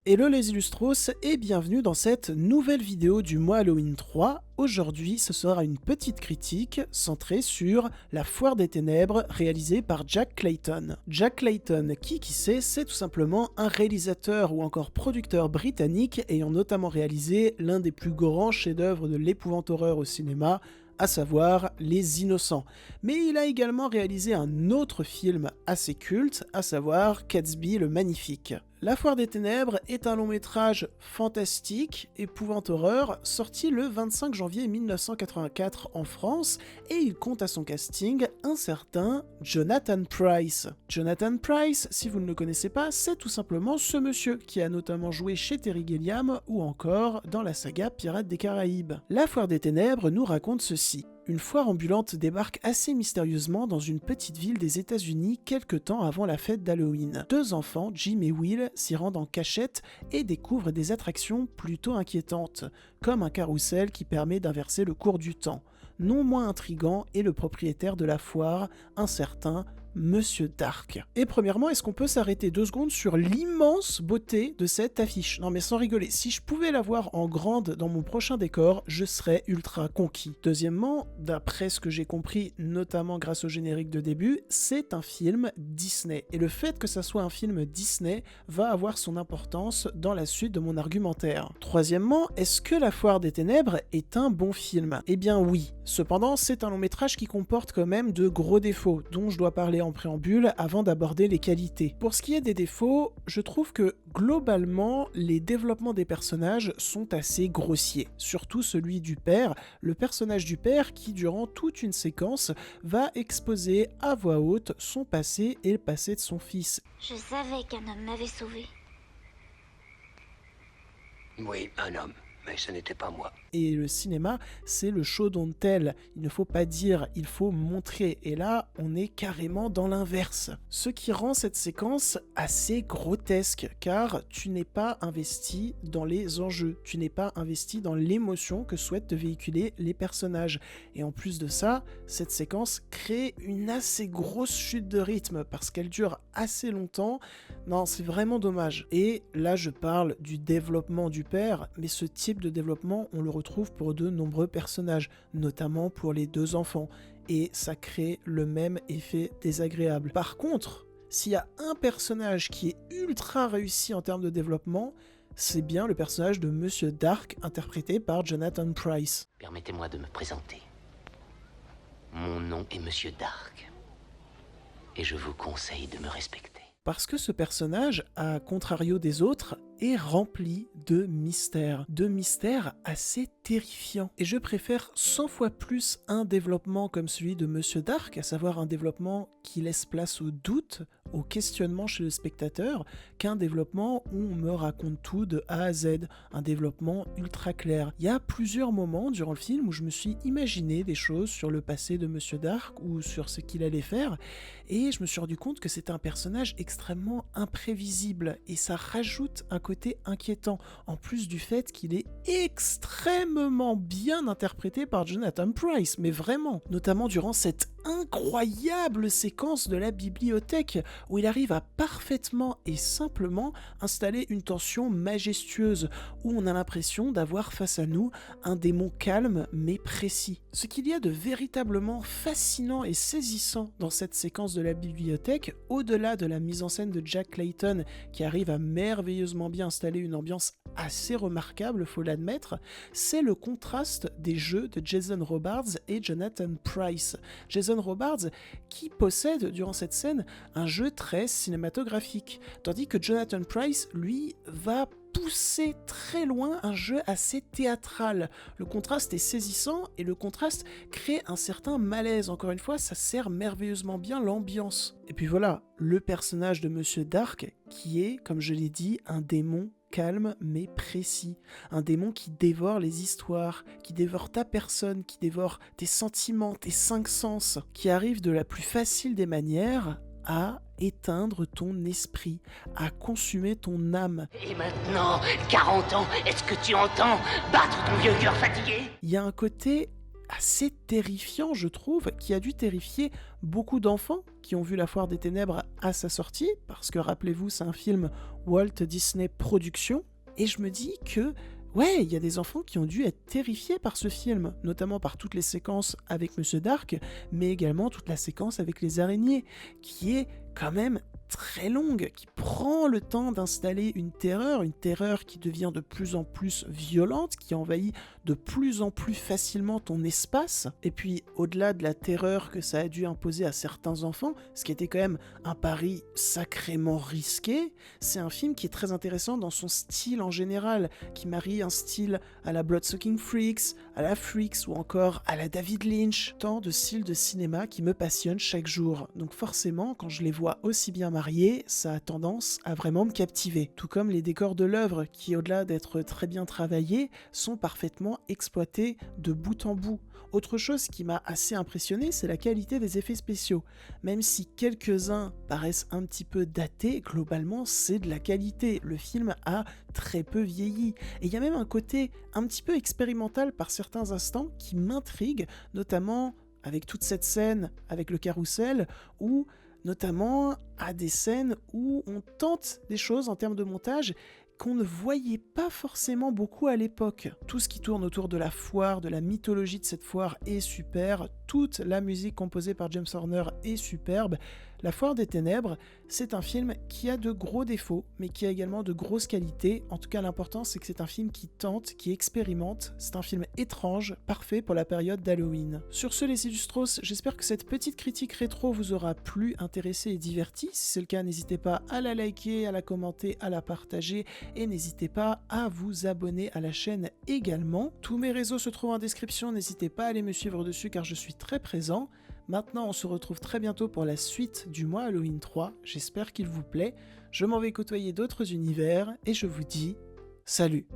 Hello les Illustros et bienvenue dans cette nouvelle vidéo du mois Halloween 3. Aujourd'hui, ce sera une petite critique centrée sur La Foire des Ténèbres réalisée par Jack Clayton. Jack Clayton, qui c'est tout simplement un réalisateur ou encore producteur britannique ayant notamment réalisé l'un des plus grands chefs-d'œuvre de l'épouvante horreur au cinéma, à savoir Les Innocents. Mais il a également réalisé un autre film assez culte, à savoir Catesby le Magnifique. La Foire des Ténèbres est un long métrage fantastique, épouvante horreur, sorti le 25 janvier 1984 en France, et il compte à son casting un certain Jonathan Pryce. Jonathan Pryce, si vous ne le connaissez pas, c'est tout simplement ce monsieur qui a notamment joué chez Terry Gilliam ou encore dans la saga Pirates des Caraïbes. La Foire des Ténèbres nous raconte ceci. Une foire ambulante débarque assez mystérieusement dans une petite ville des États-Unis quelque temps avant la fête d'Halloween. Deux enfants, Jim et Will, s'y rendent en cachette et découvrent des attractions plutôt inquiétantes, comme un carrousel qui permet d'inverser le cours du temps. Non moins intriguant est le propriétaire de la foire, un certain Monsieur Dark. Et premièrement, est-ce qu'on peut s'arrêter 2 secondes sur l'immense beauté de cette affiche? Non mais sans rigoler, si je pouvais la voir en grande dans mon prochain décor, je serais ultra conquis. Deuxièmement, d'après ce que j'ai compris, notamment grâce au générique de début, c'est un film Disney. Et le fait que ça soit un film Disney va avoir son importance dans la suite de mon argumentaire. Troisièmement, est-ce que La Foire des Ténèbres est un bon film? Eh bien oui. Cependant, c'est un long métrage qui comporte quand même de gros défauts, dont je dois parler en préambule avant d'aborder les qualités. Pour ce qui est des défauts, je trouve que globalement, les développements des personnages sont assez grossiers. Surtout celui du père, le personnage du père qui, durant toute une séquence, va exposer à voix haute son passé et le passé de son fils. Je savais qu'un homme m'avait sauvé. Oui, un homme, mais ce n'était pas moi. Et le cinéma, c'est le show don't tell. Il ne faut pas dire, il faut montrer. Et là, on est carrément dans l'inverse. Ce qui rend cette séquence assez grotesque, car tu n'es pas investi dans les enjeux. Tu n'es pas investi dans l'émotion que souhaitent te véhiculer les personnages. Et en plus de ça, cette séquence crée une assez grosse chute de rythme, parce qu'elle dure assez longtemps. Non, c'est vraiment dommage. Et là, je parle du développement du père, mais ce type de développement, on le retrouve pour de nombreux personnages, notamment pour les 2 enfants, et ça crée le même effet désagréable. Par contre, s'il y a un personnage qui est ultra réussi en termes de développement, c'est bien le personnage de Monsieur Dark, interprété par Jonathan Pryce. Permettez-moi de me présenter. Mon nom est Monsieur Dark, et je vous conseille de me respecter. Parce que ce personnage, à contrario des autres, est rempli de mystères assez terrifiants. Et je préfère 100 fois plus un développement comme celui de Monsieur Dark, à savoir un développement qui laisse place au doute, au questionnement chez le spectateur, qu'un développement où on me raconte tout de A à Z, un développement ultra clair. Il y a plusieurs moments durant le film où je me suis imaginé des choses sur le passé de Monsieur Dark ou sur ce qu'il allait faire, et je me suis rendu compte que c'était un personnage extrêmement imprévisible, et ça rajoute un côté inquiétant, en plus du fait qu'il est extrêmement bien interprété par Jonathan Pryce, mais vraiment, notamment durant cette incroyable séquence de la bibliothèque où il arrive à parfaitement et simplement installer une tension majestueuse où on a l'impression d'avoir face à nous un démon calme mais précis. Ce qu'il y a de véritablement fascinant et saisissant dans cette séquence de la bibliothèque, au-delà de la mise en scène de Jack Clayton qui arrive à merveilleusement bien installer une ambiance assez remarquable, faut l'admettre, c'est le contraste des jeux de Jason Robards et Jonathan Pryce. Jason Robards qui possède durant cette scène un jeu très cinématographique, tandis que Jonathan Pryce, lui, va pousser très loin un jeu assez théâtral. Le contraste est saisissant et le contraste crée un certain malaise. Encore une fois, ça sert merveilleusement bien l'ambiance. Et puis voilà, le personnage de Monsieur Dark qui est, comme je l'ai dit, un démon calme mais précis, un démon qui dévore les histoires, qui dévore ta personne, qui dévore tes sentiments, tes 5 sens, qui arrive de la plus facile des manières à éteindre ton esprit, à consumer ton âme. Et maintenant, 40 ans, est-ce que tu entends battre ton vieux cœur fatigué? Il y a un côté assez terrifiant, je trouve, qui a dû terrifier beaucoup d'enfants qui ont vu La Foire des Ténèbres à sa sortie, parce que rappelez-vous, c'est un film Walt Disney Productions, et je me dis que ouais, il y a des enfants qui ont dû être terrifiés par ce film, notamment par toutes les séquences avec Monsieur Dark, mais également toute la séquence avec les araignées, qui est quand même très longue, qui prend le temps d'installer une terreur qui devient de plus en plus violente, qui envahit de plus en plus facilement ton espace. Et puis, au-delà de la terreur que ça a dû imposer à certains enfants, ce qui était quand même un pari sacrément risqué, c'est un film qui est très intéressant dans son style en général, qui marie un style à la Bloodsucking Freaks, à la Freaks ou encore à la David Lynch. Tant de styles de cinéma qui me passionnent chaque jour. Donc forcément, quand je les vois aussi bien mariés, ça a tendance à vraiment me captiver. Tout comme les décors de l'œuvre qui, au-delà d'être très bien travaillés, sont parfaitement exploités de bout en bout. Autre chose qui m'a assez impressionné, c'est la qualité des effets spéciaux. Même si quelques-uns paraissent un petit peu datés, globalement c'est de la qualité. Le film a très peu vieilli. Et il y a même un côté un petit peu expérimental par certains instants qui m'intrigue, notamment avec toute cette scène avec le carrousel, ou notamment à des scènes où on tente des choses en termes de montage qu'on ne voyait pas forcément beaucoup à l'époque. Tout ce qui tourne autour de la foire, de la mythologie de cette foire est super, toute la musique composée par James Horner est superbe. La Foire des Ténèbres, c'est un film qui a de gros défauts, mais qui a également de grosses qualités. En tout cas, l'important, c'est que c'est un film qui tente, qui expérimente. C'est un film étrange, parfait pour la période d'Halloween. Sur ce, les Illustros, j'espère que cette petite critique rétro vous aura plu, intéressé et diverti. Si c'est le cas, n'hésitez pas à la liker, à la commenter, à la partager, et n'hésitez pas à vous abonner à la chaîne également. Tous mes réseaux se trouvent en description, n'hésitez pas à aller me suivre dessus car je suis très présent. Maintenant, on se retrouve très bientôt pour la suite du mois Halloween 3. J'espère qu'il vous plaît. Je m'en vais côtoyer d'autres univers et je vous dis salut!